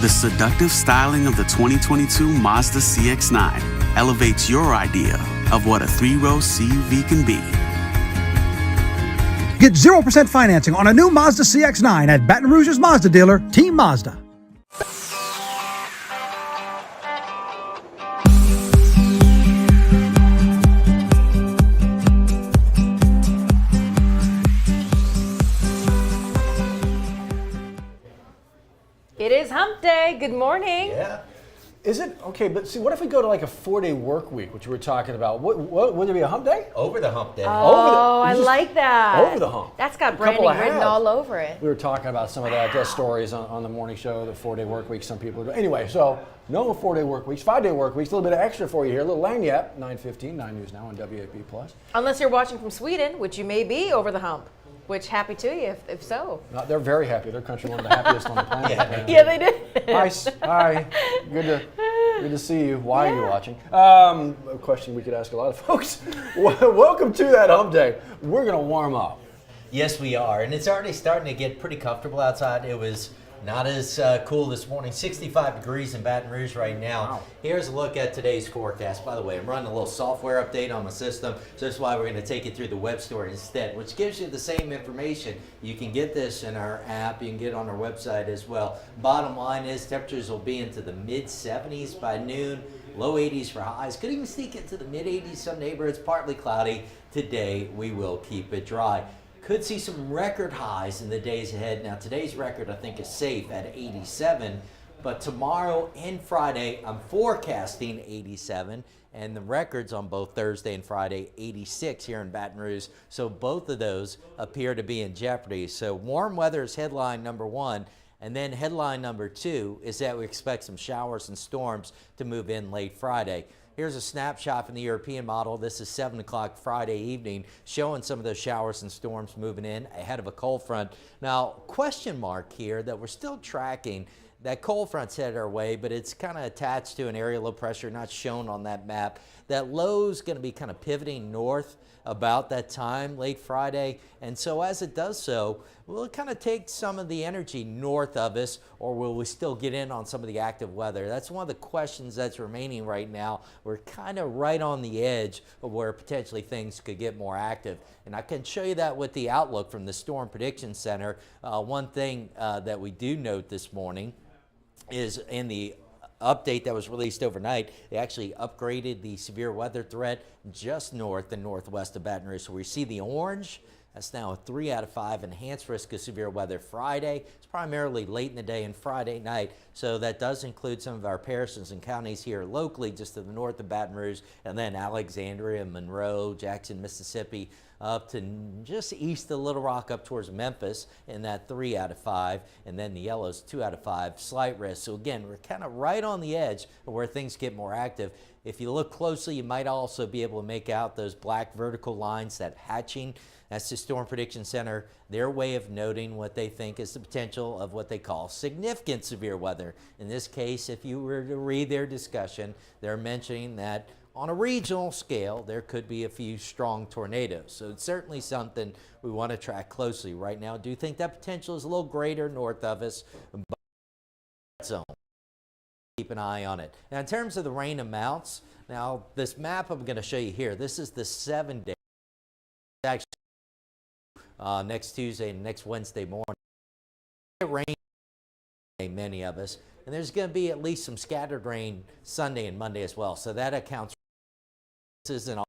The seductive styling of the 2022 Mazda CX-9 elevates your idea of what a three-row CUV can be. Get 0% financing on a new Mazda CX-9 at Baton Rouge's Mazda dealer, Team Mazda. It is hump day. Good morning. Yeah. Is it? Okay, but see, what if we go to like a 4-day work week, which we were talking about? What would there be a hump day? Over the hump day. Oh, I like that. Over the hump. That's got A couple branding I written have. all over it. We were talking about some of that stories on the morning show, the 4-day work week. Some people are doing. Anyway, so no 4-day work weeks, 5-day work weeks. A little bit of extra for you here. A little Lagniappe, 9:15, 9 News Now on WAFB Plus. Unless you're watching from Sweden, which you may be over the hump. Which, happy to you, if so. No, they're very happy. Their country one of the happiest on the planet. Yeah, they did. Hi. Good to see you. Why are you watching? A question we could ask a lot of folks. Welcome to that hump day. We're going to warm up. Yes, we are. And it's already starting to get pretty comfortable outside. It was not as cool this morning. 65 degrees in Baton Rouge right now. Wow. Here's a look at today's forecast. By the way, I'm running a little software update on my system, so that's why we're going to take you through the web story instead, which gives you the same information. You can get this in our app. You can get it on our website as well. Bottom line is temperatures will be into the mid-70s by noon. Low 80s for highs. Could even sneak into the mid-80s. Some neighborhoods partly cloudy. Today, we will keep it dry. Could see some record highs in the days ahead. Now, today's record, I think, is safe at 87. But tomorrow and Friday, I'm forecasting 87. And the records on both Thursday and Friday, 86 here in Baton Rouge. So both of those appear to be in jeopardy. So warm weather is headline number one. And then headline number two is that we expect some showers and storms to move in late Friday. Here's a snapshot from the European model. This is 7 o'clock Friday evening, showing some of those showers and storms moving in ahead of a cold front. Now, question mark here that we're still tracking. That cold front's headed our way, but it's kind of attached to an area of low pressure, not shown on that map. That low's going to be kind of pivoting north about that time, late Friday. And so as it does so, will it kind of take some of the energy north of us, or will we still get in on some of the active weather? That's one of the questions that's remaining right now. We're kind of right on the edge of where potentially things could get more active. And I can show you that with the outlook from the Storm Prediction Center. One thing that we do note this morning is in the update that was released overnight, they actually upgraded the severe weather threat just north and northwest of Baton Rouge. So we see the orange. That's now a 3 out of 5 enhanced risk of severe weather Friday. It's primarily late in the day and Friday night. So that does include some of our parishes and counties here locally, just to the north of Baton Rouge, and then Alexandria, Monroe, Jackson, Mississippi, up to just east of Little Rock up towards Memphis in that 3 out of 5, and then the yellows 2 out of 5, slight risk. So again, we're kind of right on the edge of where things get more active. If you look closely, you might also be able to make out those black vertical lines, that hatching. That's the Storm Prediction Center, their way of noting what they think is the potential of what they call significant severe weather. In this case, if you were to read their discussion, they're mentioning that on a regional scale, there could be a few strong tornadoes. So it's certainly something we want to track closely. Right now, I do think that potential is a little greater north of us, but zone. Keep an eye on it. Now, in terms of the rain amounts, now this map I'm going to show you here, this is the 7-day. Actually, next Tuesday and next Wednesday morning. It rains, many of us, and there's going to be at least some scattered rain Sunday and Monday as well. So that accounts for this isn't all,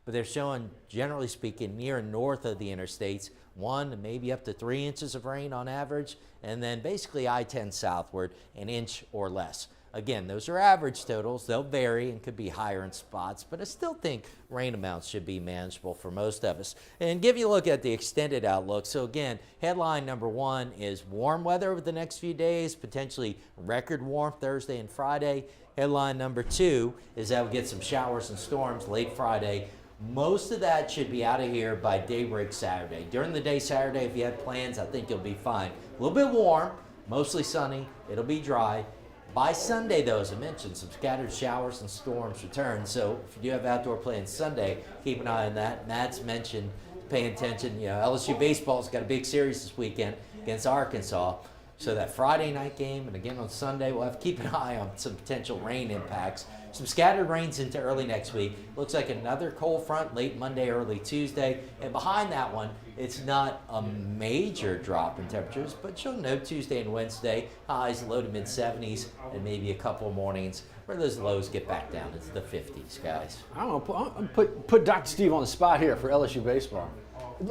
but they're showing, generally speaking, near and north of the interstates, 1 and maybe up to 3 inches of rain on average, and then basically I-10 southward, an inch or less. Again, those are average totals. They'll vary and could be higher in spots, but I still think rain amounts should be manageable for most of us. And give you a look at the extended outlook. So again, headline number one is warm weather over the next few days, potentially record warm Thursday and Friday. Headline number two is that we get some showers and storms late Friday. Most of that should be out of here by daybreak Saturday. During the day Saturday, if you have plans, I think you'll be fine. A little bit warm, mostly sunny, it'll be dry. By Sunday, though, as I mentioned, some scattered showers and storms return. So if you do have outdoor plans Sunday, keep an eye on that. Matt's mentioned paying attention. You know, LSU baseball's got a big series this weekend against Arkansas. So that Friday night game, and again on Sunday, we'll have to keep an eye on some potential rain impacts. Some scattered rains into early next week. Looks like another cold front late Monday, early Tuesday. And behind that one, it's not a major drop in temperatures, but you'll note Tuesday and Wednesday, highs low to mid 70s, and maybe a couple of mornings where those lows get back down into the 50s, guys. I don't know, put Dr. Steve on the spot here for LSU baseball.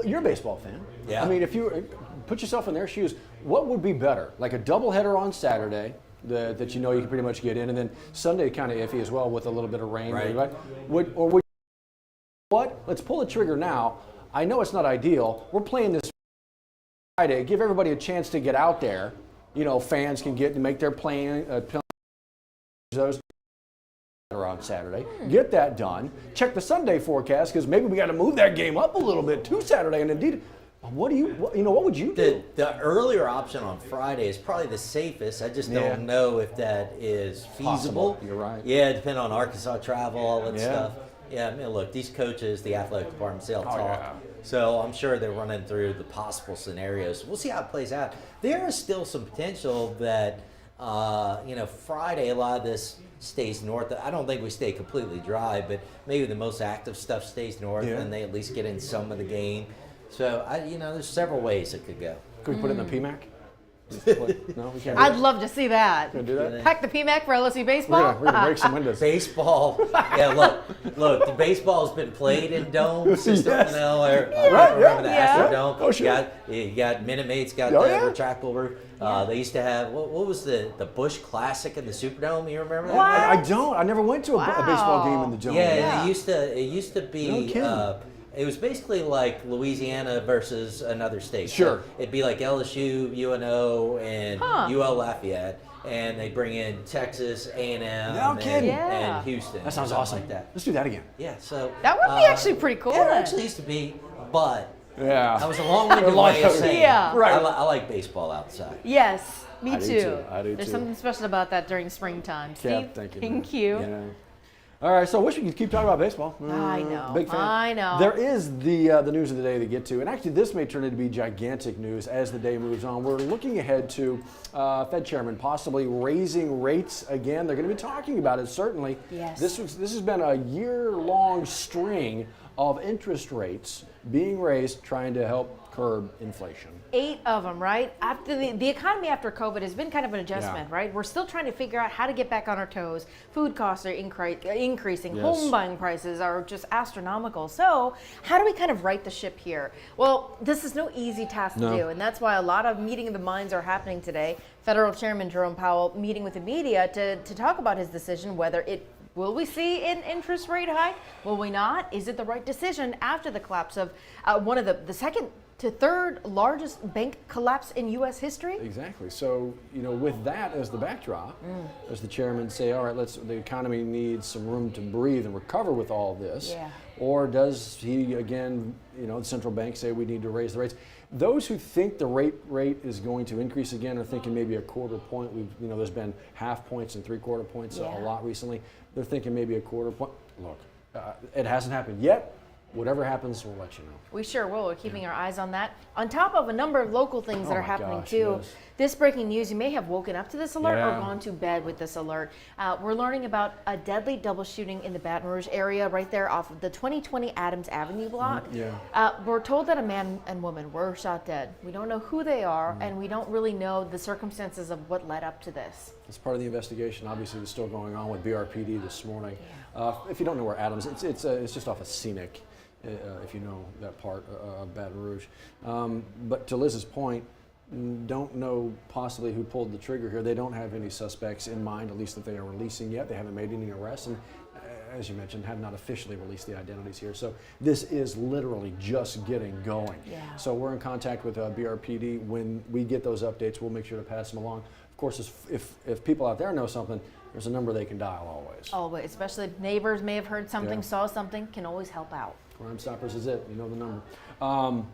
You're a baseball fan. Yeah. I mean, if you put yourself in their shoes, what would be better? Like a doubleheader on Saturday that you know you can pretty much get in, and then Sunday kind of iffy as well with a little bit of rain. Right. Let's pull the trigger now. I know it's not ideal. We're playing this Friday. Give everybody a chance to get out there. You know, fans can get to make their those on Saturday. Get that done. Check the Sunday forecast because maybe we got to move that game up a little bit to Saturday. And indeed, what would you do? The earlier option on Friday is probably the safest. I just don't know if that is feasible. Possible. You're right. Yeah, depending on Arkansas travel, all that stuff. Yeah, I mean, look, these coaches, the athletic departments, they'll talk. Yeah. So I'm sure they're running through the possible scenarios. We'll see how it plays out. There is still some potential that, Friday, a lot of this stays north. I don't think we stay completely dry, but maybe the most active stuff stays north, and they at least get in some of the game. So, there's several ways it could go. Could we put it in the PMAC? No, we can't. I'd love to see that. do that? Pack the PMAC for LSU baseball. We're gonna break some windows. Baseball, look, the baseball's been played in domes. Yes. Remember the Yeah. Astrodome? Oh, sure. You got Minute Maid's got Oh, the yeah. retractable roof. They used to have, what was the Busch Classic in the Superdome? You remember that? What? I don't. I never went to a baseball game in the Dome. Yeah, it used to be. No kidding. It was basically like Louisiana versus another state. Sure. So it'd be like LSU, UNO, and UL Lafayette, and they bring in Texas, A&M, No kidding. and Houston. That sounds something awesome. Like that. Let's do that again. Yeah. So That would be actually pretty cool. Yeah, it actually used to be, but Yeah. that was a long-winded way of saying. Yeah. Right. I like baseball outside. Yes, me I do too. too. I do There's too. something special about that during springtime. Yeah, Steve, thank you. Thank you. Yeah. All right, so I wish we could keep talking about baseball. I know. Big fan. I know. There is the news of the day to get to, and actually this may turn into be gigantic news as the day moves on. We're looking ahead to Fed chairman possibly raising rates again. They're going to be talking about it, certainly. Yes. This has been a year-long string of interest rates being raised, trying to help curb inflation. 8 of them, right? After the economy after COVID has been kind of an adjustment, right? We're still trying to figure out how to get back on our toes. Food costs are increasing. Yes. Home buying prices are just astronomical. So how do we kind of right the ship here? Well, this is no easy task to do, and that's why a lot of meeting of the minds are happening today. Federal Chairman Jerome Powell meeting with the media to talk about his decision, whether will we see an interest rate hike? Will we not? Is it the right decision after the collapse of one of the second to third largest bank collapse in U.S. history? Exactly. So, with that as the backdrop, as the chairman say, all right, the economy needs some room to breathe and recover with all this. Yeah. Or does he, again, the central bank say we need to raise the rates? Those who think the rate is going to increase again are thinking maybe a quarter point. There's been half points and 3/4 points a lot recently. They're thinking maybe a quarter point. Look, it hasn't happened yet. Whatever happens, we'll let you know. We sure will. We're keeping our eyes on that. On top of a number of local things that Oh are my happening gosh, too. yes. This breaking news, you may have woken up to this alert or Yeah. gone to bed with this alert. We're learning about a deadly double shooting in the Baton Rouge area right there off of the 2020 Adams Avenue block. We're told that a man and woman were shot dead. We don't know who they are, and we don't really know the circumstances of what led up to this. It's part of the investigation. Obviously, it's still going on with BRPD this morning. If you don't know where Adams, it's just off of Scenic. If you know that part of Baton Rouge. But to Liz's point, don't know possibly who pulled the trigger here. They don't have any suspects in mind, at least that they are releasing yet. They haven't made any arrests, and as you mentioned, have not officially released the identities here. So this is literally just getting going. Yeah. So we're in contact with BRPD. When we get those updates, we'll make sure to pass them along. Of course, if people out there know something, there's a number they can dial always. Always, especially if neighbors may have heard something, Yeah. saw something, can always help out. Crime Stoppers is it. You know the number.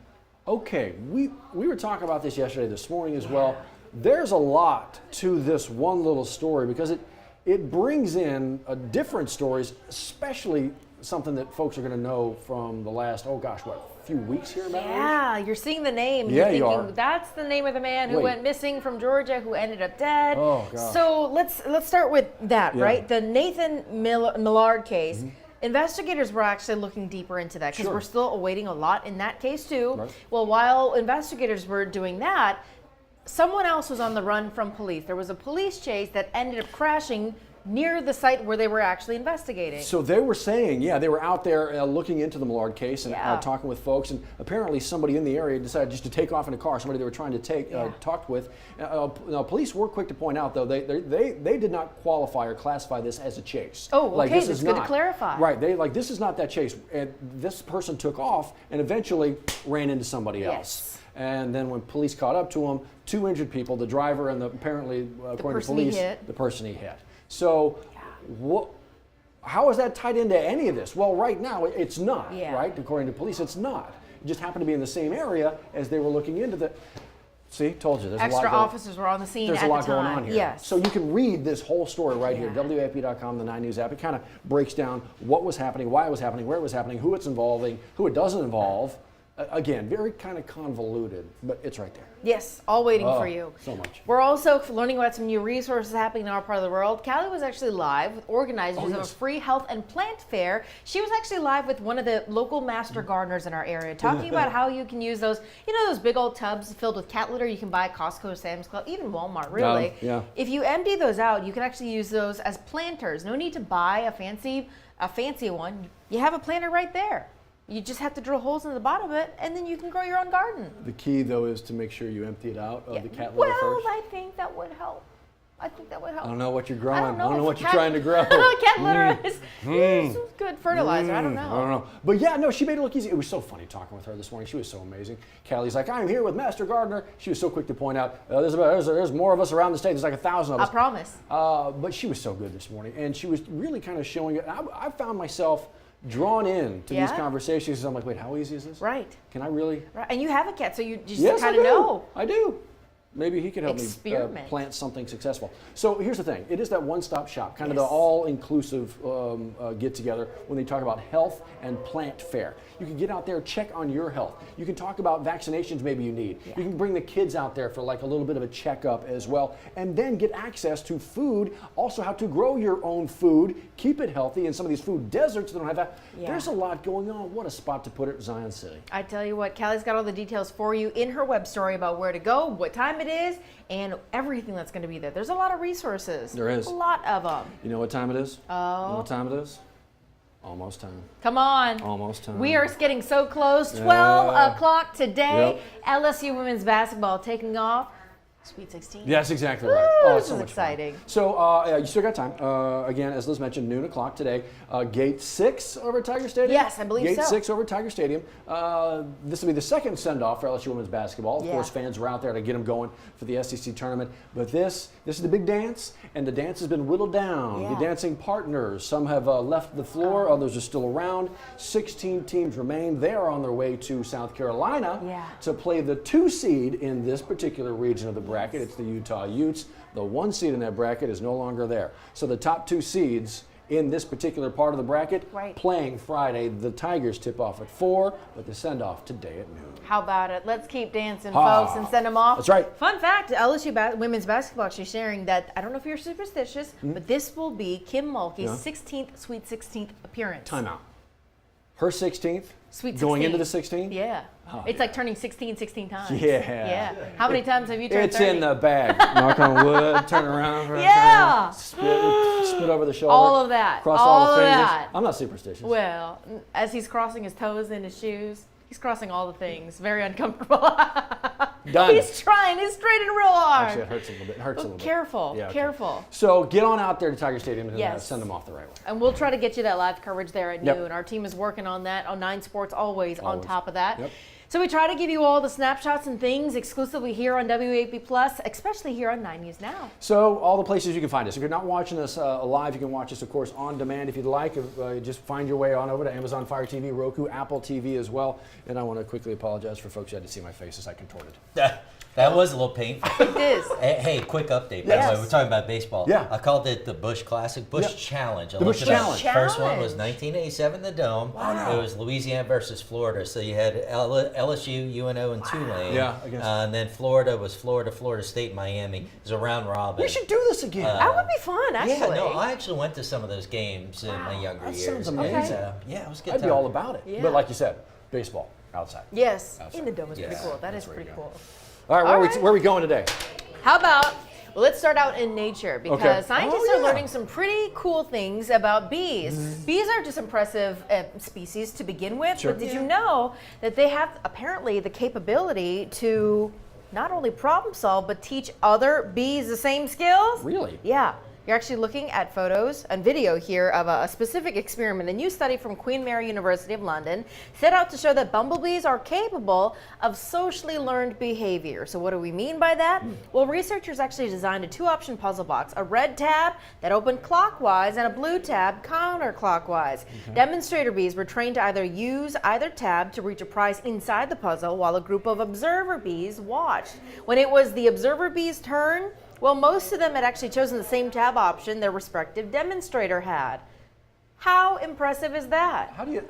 Okay, we were talking about this yesterday, this morning as well. There's a lot to this one little story because it brings in different stories, especially something that folks are going to know from the last, few weeks here about Yeah, you're seeing the name. Yeah, you're you thinking, are. That's the name of the man who Wait. went missing from Georgia, who ended up dead. Oh, gosh. So let's start with that, Yeah. right? The Nathan Millard case. Investigators were actually looking deeper into that because Sure. we're still awaiting a lot in that case too. Right. Well, while investigators were doing that, someone else was on the run from police. There was a police chase that ended up crashing near the site where they were actually investigating. So they were saying, they were out there looking into the Millard case and Yeah. talking with folks, and apparently somebody in the area decided just to take off in a car. Somebody they were trying to take talked with. Now, police were quick to point out, though, they did not qualify or classify this as a chase. Oh, okay, this that's is good to not. clarify. Right, this is not that chase. And this person took off and eventually ran into somebody else. Yes. And then when police caught up to him, 2 injured people, the driver and apparently, according to person he police, hit. the person he hit. So. How is that tied into any of this? Well, right now it's not, right? According to police, it's not. It just happened to be in the same area as they were looking into the. See, told you. There's Extra a lot officers were on the scene There's at a lot the time. going on here. Yes. So you can read this whole story right here, WAFB.com, the 9 News app. It kind of breaks down what was happening, why it was happening, where it was happening, who it's involving, who it doesn't involve. Again, very kind of convoluted, but it's right there. Yes, all waiting for you. So much. We're also learning about some new resources happening in our part of the world. Callie was actually live with organizers of a free health and plant fair. She was actually live with one of the local master gardeners in our area, talking about how you can use those, those big old tubs filled with cat litter you can buy at Costco, Sam's Club, even Walmart, really. Yeah. If you empty those out, you can actually use those as planters. No need to buy a fancy one. You have a planter right there. You just have to drill holes in the bottom of it, and then you can grow your own garden. The key, though, is to make sure you empty it out of the cat litter Well, first. I think that would help. I don't know what you're growing. I don't know if what you're cat- trying to grow. Cat litter is good fertilizer. I don't know. I don't know. But yeah, no, she made it look easy. It was so funny talking with her this morning. She was so amazing. Callie's like, I'm here with Master Gardener. She was so quick to point out, there's more of us around the state. There's like 1,000 of us. I promise. But she was so good this morning. And she was really kind of showing it. I found myself drawn in to these conversations. I'm like, wait, how easy is this? Right. Can I really? Right. And you have a cat, so you just Yes, kind of know. I do. Maybe he could help me Experiment. plant something successful. So here's the thing. It is that one-stop shop, kind of the Yes. all-inclusive get-together when they talk about health and plant fair. You can get out there, check on your health. You can talk about vaccinations maybe you need. You can bring the kids out there for like a little bit of a checkup as well, and then get access to food, also how to grow your own food, keep it healthy in some of these food deserts that don't have that. Yeah. There's a lot going on. What a spot to put it, Zion City. I tell you what, Callie's got all the details for you in her web story about where to go, what time it is, and everything that's going to be there. There's a lot of resources. There is. A lot of them. You know what time it is? Oh. You know what time it is? Almost time. Come on. Almost time. We are getting so close. 12 o'clock today. Yep. LSU women's basketball taking off. Sweet 16. That's exactly right. Woo, Oh, this it's so is much exciting. fun. So you still got time. Again, as Liz mentioned, noon o'clock today. Gate 6 over at Tiger Stadium. Yes, I believe Gate so. 6 over at Tiger Stadium. This will be the second send-off for LSU women's basketball. Of Yeah. course, fans were out there to get them going for the SEC tournament. But this is the big dance, and the dance has been whittled down. Yeah. The dancing partners, some have left the floor, others are still around. 16 teams remain. They are on their way to South Carolina to play the 2 seed in this particular region of the bracket. It's the Utah Utes. The 1 seed in that bracket is no longer there. So the top 2 seeds in this particular part of the bracket playing Friday. The Tigers tip off at 4, but the send-off today at noon. How about it? Let's keep dancing, folks, and send them off. That's right. Fun fact, LSU women's basketball actually sharing that, I don't know if you're superstitious, but this will be Kim Mulkey's 16th, Sweet 16th appearance. Timeout. Her 16th? Sweet going 16. into the 16th? Yeah. Oh, it's yeah. like turning 16 times. Yeah. How many times have you turned It's 30? in the bag. Knock on wood, turn around. For Yeah. a second, spit over the shoulder. All of that. Cross all all the of fingers. that. I'm not superstitious. Well, as he's crossing his toes in his shoes, he's crossing all the things. Very uncomfortable. Done. He's trying. He's straining real hard. Actually, it hurts a little bit. Hurts a little bit. Careful. Yeah, okay. Careful. So get on out there to Tiger Stadium and Yes. send them off the right way. And we'll try to get you that live coverage there at Yep. noon. Our team is working on that on 9 Sports, always on top of that. Yep. So we try to give you all the snapshots and things exclusively here on WAFB Plus, especially here on 9 News Now. So all the places you can find us. If you're not watching us live, you can watch us, of course, on demand if you'd like. Just find your way on over to Amazon Fire TV, Roku, Apple TV as well. And I want to quickly apologize for folks who had to see my face as I contorted. That was a little painful. It is. Hey, quick update. By Yes. the way, we're talking about baseball. Yeah. I called it the Bush Classic, Bush Challenge. I The looked Bush it up. Challenge. First one was Challenge. 1987 in the Dome. Wow. It was Louisiana versus Florida. So you had LSU, UNO, and Tulane. Yeah, I guess. And then Florida was Florida State, Miami. It was a round robin. We should do this again. That would be fun, actually. Yeah, no, I actually went to some of those games in my younger That years. sounds And, amazing. yeah, it was a good I'd be time. all about it. Yeah. But like you said, baseball outside. Yes, Outside. in the dome is pretty Yeah. cool. That is That's where pretty you go. cool. All right, All right. where are we going today? How about, well, let's start out in nature because Okay. scientists Oh, are yeah. learning some pretty cool things about bees. Bees are just impressive species to begin with, Sure. but did you know that they have apparently the capability to not only problem solve, but teach other bees the same skills? Really? Yeah. You're actually looking at photos and video here of a specific experiment. A new study from Queen Mary University of London set out to show that bumblebees are capable of socially learned behavior. So what do we mean by that? Well, researchers actually designed a two-option puzzle box, a red tab that opened clockwise and a blue tab counterclockwise. Demonstrator bees were trained to either use either tab to reach a prize inside the puzzle while a group of observer bees watched. When it was the observer bees' turn, well, most of them had actually chosen the same tab option their respective demonstrator had. How impressive is that? How do you?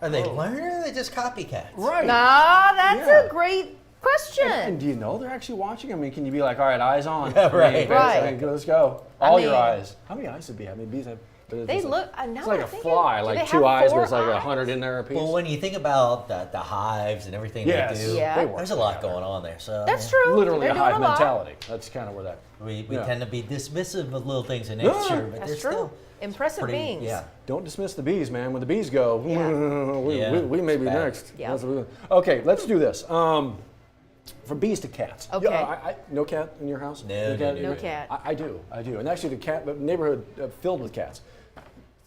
Are they learning or are they just copycats? Right. Ah, that's Yeah. a great question. And do you know they're actually watching? I mean, can you be like, all right, eyes on? Right. Right. Let's go. All your mean- eyes. How many eyes do bees have? I mean, bees have. They look. Now It's like I'm a thinking, fly, do like they two have eyes, but 4 it's like eyes? 100 in there a piece. Well, when you think about the hives and everything Yes. they do, Yeah. They work there's a lot together. going on there. So That's yeah, true. Literally They're a doing hive lot. mentality. That's kind of where that. we Yeah. tend to be dismissive of little things in Yeah. nature, but That's they're true. still Impressive pretty, beings. Yeah. Don't dismiss the bees, man. When the bees go, Yeah. we may it's be bad. next. Yeah. That's what we- Okay, let's do this. From bees to cats. Okay. No cat in your house? No, no, No cat. I do. And actually, the neighborhood filled with cats.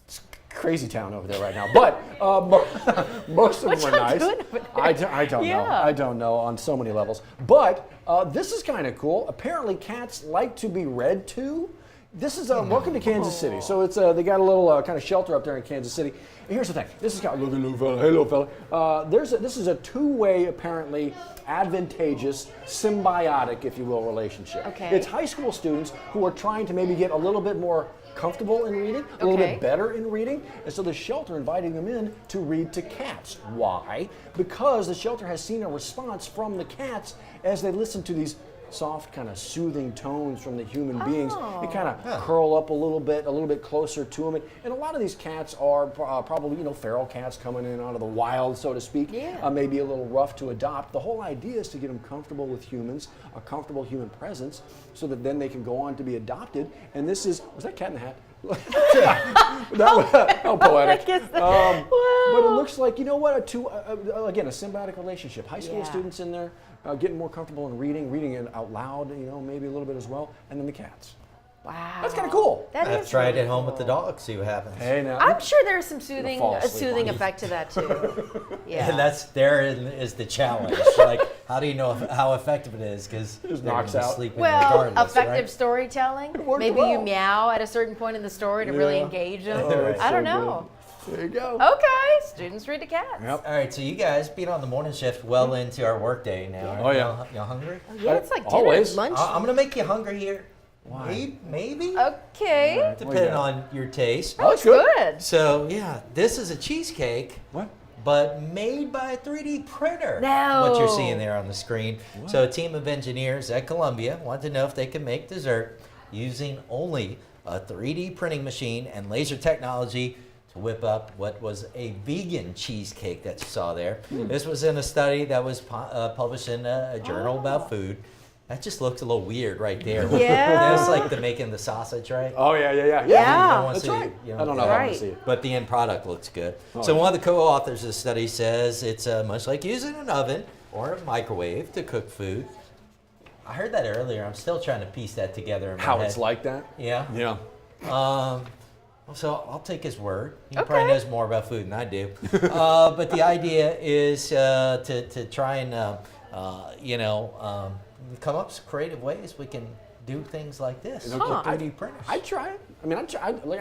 It's a crazy town over there right now. But most of What them are y'all nice. doing over there? I don't know. Yeah. I don't know on so many levels. But this is kind of cool. Apparently, cats like to be read to. This is welcome to Kansas City. So it's they got a little kind of shelter up there in Kansas City. And here's the thing. This is kind of look, fella. Hello, fella. This is a two-way, apparently advantageous, symbiotic, if you will, relationship. Okay. It's high school students who are trying to maybe get a little bit more comfortable in reading, a little Okay. bit better in reading, and so the shelter inviting them in to read to cats. Why? Because the shelter has seen a response from the cats as they listen to these soft, kind of soothing tones from the human beings. They kind of curl up a little bit closer to them. And a lot of these cats are probably, feral cats coming in out of the wild, so to speak. Yeah. Maybe a little rough to adopt. The whole idea is to get them comfortable with humans, a comfortable human presence, so that then they can go on to be adopted. And this is, was that Cat in the Hat? How poetic. guess that- But it looks like, again, a symbiotic relationship. High school Yeah. students in there getting more comfortable in reading it out loud, maybe a little bit as well, and then the cats. Wow. That's kind of cool. That I've is tried really at home with the cool. dog, see what happens. Hey, now. I'm sure there's some soothing, fall a asleep soothing on you. effect to that too. Yeah. And that's therein is the challenge. Like, how do you know how effective it is? Because Just knocks out. Sleeping Well, regardless, effective right? storytelling. worked Maybe you well. meow at a certain point in the story to really Yeah. engage them. Oh, that's I don't so know. good. There you go. Okay, students read to cats. Yep. All right, so you guys being on the morning shift well into our workday now. Oh, yeah. Y'all hungry? Yeah, it's like dinner, Always. lunch. I'm gonna make you hungry here. Why? Maybe. Okay. Depending got? on your taste. Oh, that's Good. good. So yeah, this is a cheesecake. What? But made by a 3D printer. No. What you're seeing there on the screen. So a team of engineers at Columbia wanted to know if they could make dessert using only a 3D printing machine and laser technology to whip up what was a vegan cheesecake that you saw there. This was in a study that was published in a journal about food. That just looks a little weird right there. Yeah. That's like the making the sausage, right? Oh, yeah. Yeah. You don't wanna That's see right. it, you I don't know how Right. to see it. but the end product looks good. Oh, So yeah. one of the co-authors of the study says it's much like using an oven or a microwave to cook food. I heard that earlier. I'm still trying to piece that together in my How head. it's like that? Yeah. Yeah. So I'll take his word. He Okay. probably knows more about food than I do. But the idea is to try and come up with creative ways we can do things like this. Huh. With 3D printers. I'd try it. I mean, I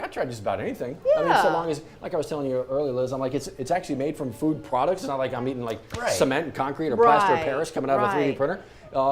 try just about anything. I mean, so long as, like I was telling you earlier, Liz, I'm like, it's actually made from food products. It's not like I'm eating like cement and concrete or plaster of Paris coming out of a 3D printer.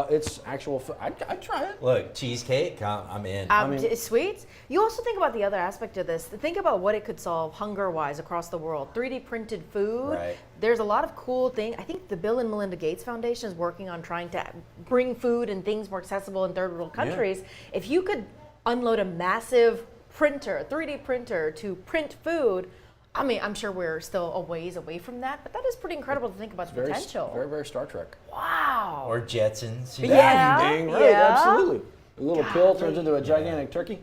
It's actual food. I'd try it. Look, cheesecake, I'm in. Sweets. You also think about the other aspect of this. Think about what it could solve hunger-wise across the world. 3D printed food. Right. There's a lot of cool things. I think the Bill and Melinda Gates Foundation is working on trying to bring food and things more accessible in third world countries. Yeah. If you could unload a massive printer, 3D printer to print food, I mean, I'm sure we're still a ways away from that, but that is pretty incredible to think about the potential. Very, very Star Trek. Wow. Or Jetsons. Yeah. Dang right, absolutely. A little pill turns into a gigantic turkey.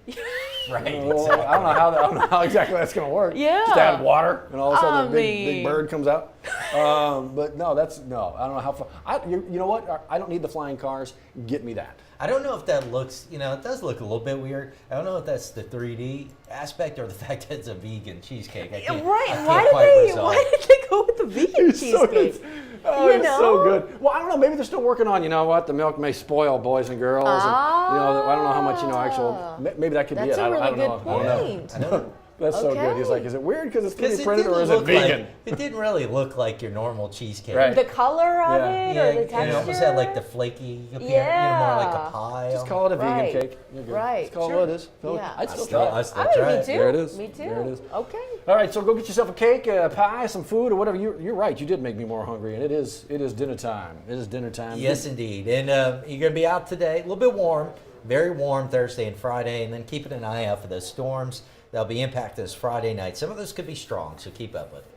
Right. I don't know how exactly that's going to work. Yeah. Just add water, and all of a sudden a big bird comes out. But no, I don't know how far. You know what? I don't need the flying cars. Get me that. I don't know if that looks, it does look a little bit weird. I don't know if that's the 3D aspect or the fact that it's a vegan cheesecake. Why did they go with the vegan cheesecake? It's so good. Well, I don't know. Maybe they're still working on, the milk may spoil, boys and girls. And, I don't know how much, maybe that could be it. That's a really good point. I don't know. That's so good. He's like, is it weird because it's 3D printed or is it vegan? It didn't really look like your normal cheesecake. Right. The color of it or the texture? It almost had like the flaky appearance, more like a pie. Just call it a vegan cake. You're good. Right. Just call it what it is. I'd still try it. Me too. There it is. Me too. There it is. Okay. All right, so go get yourself a cake, a pie, some food, or whatever. You're right. You did make me more hungry, and it is dinner time. It is dinner time. Yes, indeed. And you're going to be out today, a little bit warm, very warm Thursday and Friday, and then keeping an eye out for those storms. They'll be impacted this Friday night. Some of those could be strong, so keep up with it.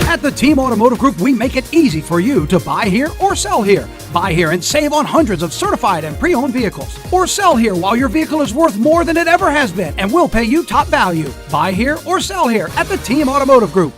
At the Team Automotive Group, we make it easy for you to buy here or sell here. Buy here and save on hundreds of certified and pre-owned vehicles. Or sell here while your vehicle is worth more than it ever has been, and we'll pay you top value. Buy here or sell here at the Team Automotive Group.